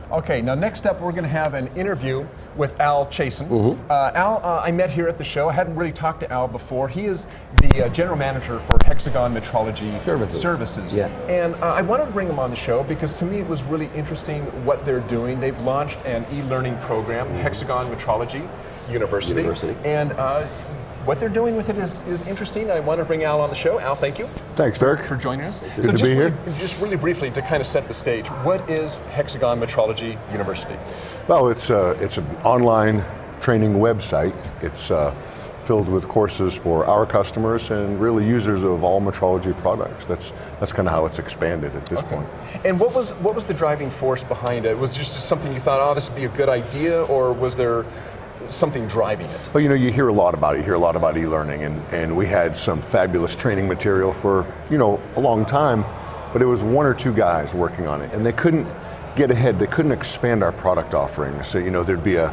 Okay, now next up we're going to have an interview with Al Chiasson. Al, I met here at the show. I hadn't really talked to Al before. He is the general manager for Hexagon Metrology Services. Yeah. And I wanted to bring him on the show because to me it was really interesting what they're doing. They've launched an e-learning program, Hexagon Metrology University. And what they're doing with it is interesting. I want to bring Al on the show. Al, thank you. Thanks, Derek. For joining us. Good to be here. Just really briefly to kind of set the stage, what is Hexagon Metrology University? Well, it's an online training website. It's filled with courses for our customers and really users of all metrology products. That's kind of how it's expanded at this point. And what was the driving force behind it? Was it just something you thought, oh, this would be a good idea, or was there something driving it? Well, you hear a lot about it. You hear a lot about e-learning, and we had some fabulous training material for a long time, but it was one or two guys working on it, and they couldn't get ahead. They couldn't expand our product offering. So there'd be a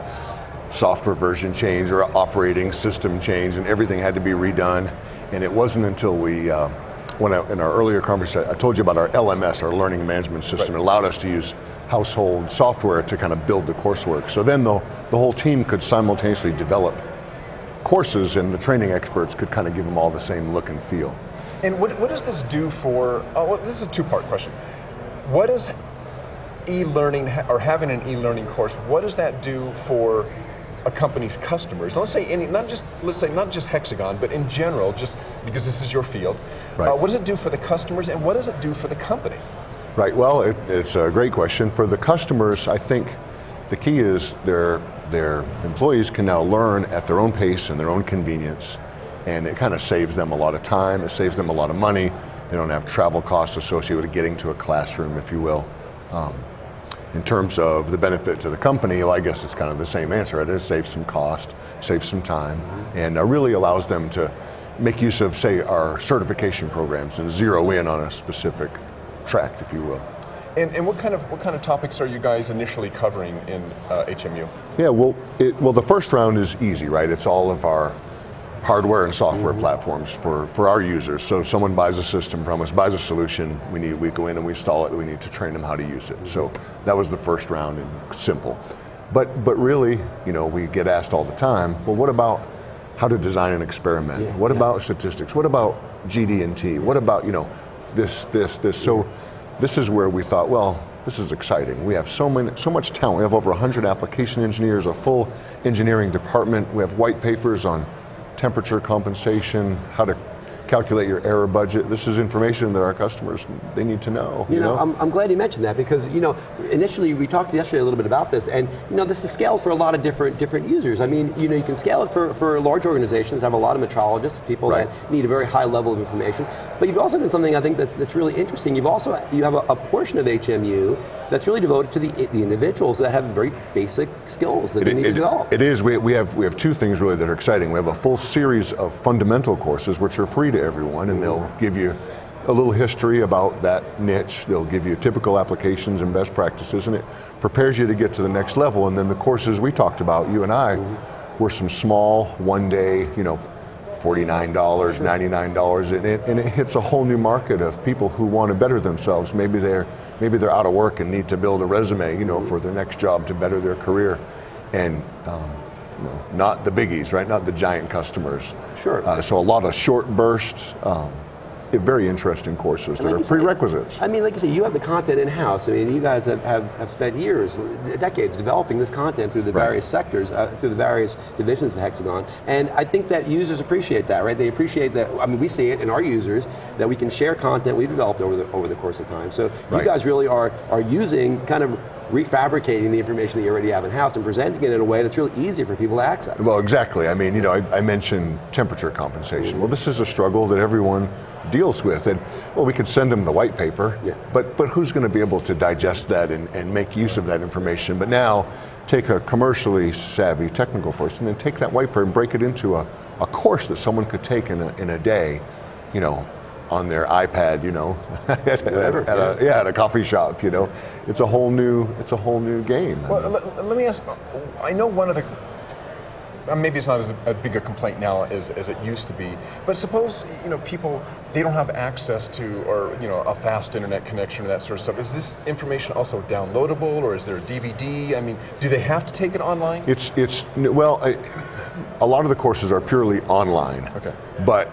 software version change or an operating system change, and everything had to be redone. And it wasn't until we, in our earlier conversation, I told you about our LMS, our learning management system. Right. It allowed us to use household software to kind of build the coursework. So then the whole team could simultaneously develop courses, and the training experts could kind of give them all the same look and feel. And what does this do for, this is a two-part question. What does e-learning, or having an e-learning course, what does that do for a company's customers? Let's say not just Hexagon, but in general, just because this is your field. Right. What does it do for the customers, and what does it do for the company? Right, well, it's a great question. For the customers, I think the key is their employees can now learn at their own pace and their own convenience, and it kind of saves them a lot of time, it saves them a lot of money. They don't have travel costs associated with getting to a classroom, if you will. In terms of the benefit to the company, well, I guess it's kind of the same answer. It saves some cost, saves some time, and really allows them to make use of, say, our certification programs and zero in on a specific track, if you will. And what kind of topics are you guys initially covering in HMU? Yeah, well, the first round is easy, right? It's all of our hardware and software platforms for our users. So if someone buys a system from us, buys a solution, we go in and we install it, we need to train them how to use it. So that was the first round, and simple. But really, we get asked all the time, well, what about how to design an experiment? What about statistics? What about GD&T? What about, this. So this is where we thought, well, this is exciting. We have so much talent. We have over 100 application engineers, a full engineering department. We have white papers on temperature compensation, how to calculate your error budget. This is information that our customers, they need to know. I'm glad you mentioned that, because initially we talked yesterday a little bit about this, and this is scaled for a lot of different users. I mean, you can scale it for large organizations that have a lot of metrologists, people that need a very high level of information. But you've also done something I think that's really interesting. You have a portion of HMU that's really devoted to the individuals that have very basic skills that they need to develop. It is. We have two things really that are exciting. We have a full series of fundamental courses which are free to everyone, and they'll give you a little history about that niche. They'll give you typical applications and best practices, and it prepares you to get to the next level. And then the courses we talked about, you and I, were some small, one-day, $49, $99, and it hits a whole new market of people who want to better themselves. Maybe they're out of work and need to build a resume, for their next job to better their career, and not the biggies, right? Not the giant customers. Sure. So a lot of short bursts, very interesting courses that are prerequisites. I mean, like you say, you have the content in-house. I mean, you guys have spent years, decades, developing this content through the various sectors, through the various divisions of Hexagon. And I think that users appreciate that, right? They appreciate that. I mean, we see it in our users, that we can share content we've developed over the course of time. So you guys really are using, kind of refabricating the information that you already have in-house and presenting it in a way that's really easy for people to access. Well, exactly. I mean, I mentioned temperature compensation. Well, this is a struggle that everyone deals with, and well, we could send them the white paper, but who's going to be able to digest that and make use of that information? But now, take a commercially savvy technical person and take that white paper and break it into a course that someone could take in a day, on their iPad, at a coffee shop, It's a whole new game. Well, let me ask, I know one of the maybe it's not as big a complaint now as it used to be, but suppose people, they don't have access to, or a fast internet connection or that sort of stuff. Is this information also downloadable, or is there a DVD? I mean, do they have to take it online? A lot of the courses are purely online. Okay. But,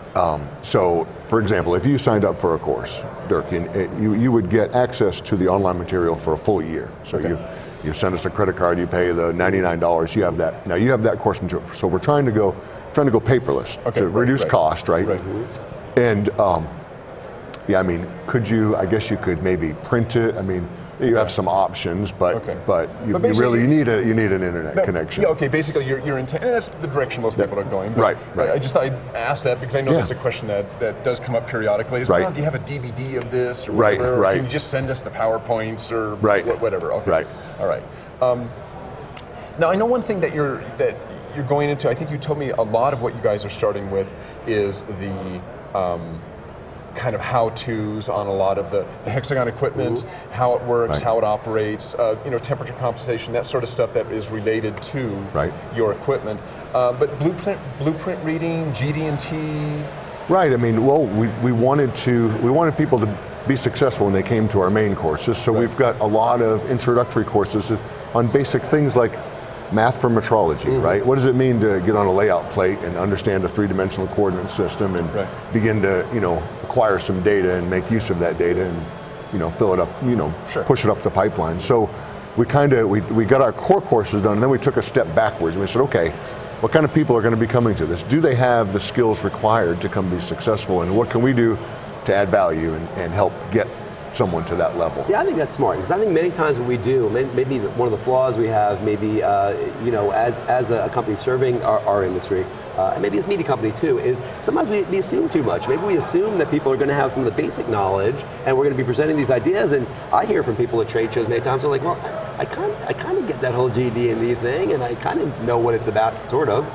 so, for example, if you signed up for a course, Dirk, you would get access to the online material for a full year. So you send us a credit card, you pay the $99, you have that. Now you have that course material. So we're trying to go paperless to reduce cost, right? And, yeah, I mean, I guess you could maybe print it. I mean, you have some options, but you need an internet connection. Yeah, okay, basically you're and that's the direction most people are going. Right. I just thought I'd ask that because I know there's a question that does come up periodically. Well, do you have a DVD of this or whatever? Or can you just send us the PowerPoints or whatever? Okay. Right. All right. Now I know one thing that you're going into, I think you told me a lot of what you guys are starting with is the kind of how-tos on a lot of the Hexagon equipment, how it works, how it operates, temperature compensation, that sort of stuff that is related to your equipment. But blueprint reading, GD&T. Right. I mean, well, we wanted people to be successful when they came to our main courses. So we've got a lot of introductory courses on basic things like math for metrology, right? What does it mean to get on a layout plate and understand a three-dimensional coordinate system and begin to, acquire some data and make use of that data and, fill it up, push it up the pipeline. So we got our core courses done, and then we took a step backwards and we said, okay, what kind of people are going to be coming to this? Do they have the skills required to come be successful, and what can we do to add value and help get someone to that level? See, I think that's smart, because I think many times what we do, maybe one of the flaws we have, maybe as a company serving our industry, and maybe as a media company too, is sometimes we assume too much. Maybe we assume that people are going to have some of the basic knowledge, and we're going to be presenting these ideas. And I hear from people at trade shows many times, they're like, well, I kind of get that whole GD&D thing, and I kind of know what it's about, sort of.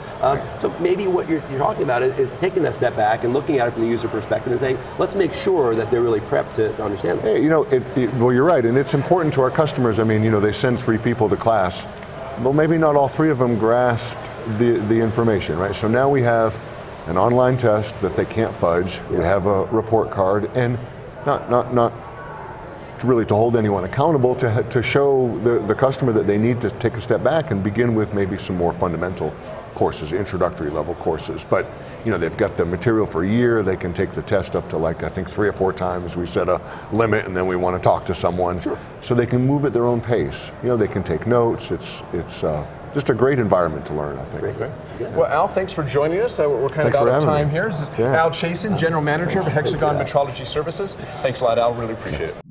So maybe what you're talking about is taking that step back and looking at it from the user perspective and saying, let's make sure that they're really prepped to understand this. Hey, well, you're right, and it's important to our customers. I mean, they send 3 people to class. Well, maybe not all 3 of them grasped the information, right? So now we have an online test that they can't fudge. We have a report card, and not really to hold anyone accountable, to show the customer that they need to take a step back and begin with maybe some more fundamental courses, introductory level courses. But they've got the material for a year. They can take the test up to, like, I think 3 or 4 times. We set a limit, and then we want to talk to someone. Sure. So they can move at their own pace. They can take notes. It's just a great environment to learn, I think. Great. Yeah. Well, Al, thanks for joining us. We're kind of out of time here. This is Al Chiasson, General Manager of Hexagon Metrology Services. Thanks a lot, Al. Really appreciate it.